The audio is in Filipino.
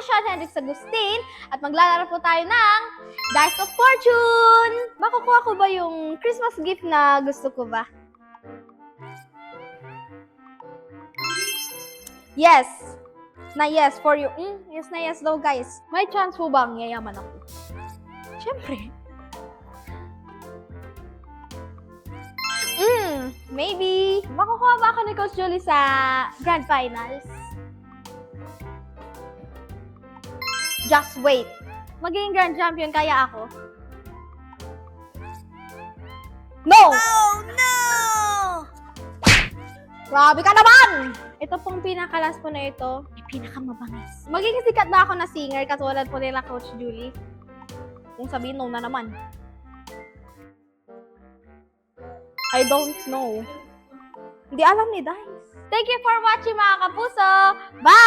Sean Hendrix Agustin at maglalaro po tayo ng Dice of Fortune! Makukuha ko ba yung Christmas gift na gusto ko ba? Yes! Na yes for you. Yes na yes daw, guys. May chance po bang yayaman ako? Siyempre. Maybe. Makukuha ba ako ni Coach Julie sa Grand Finals? Just wait. Magiging Grand Champion kaya ako? No! Oh no! Grabe ka naman! Ito pong pinakalas po na ito, ay pinakamabangis. Magiging sikat na ako na singer katulad po nila Coach Julie. Kung sabihin, no na naman. I don't know. Hindi alam ni Dice. Thank you for watching mga kapuso! Bye!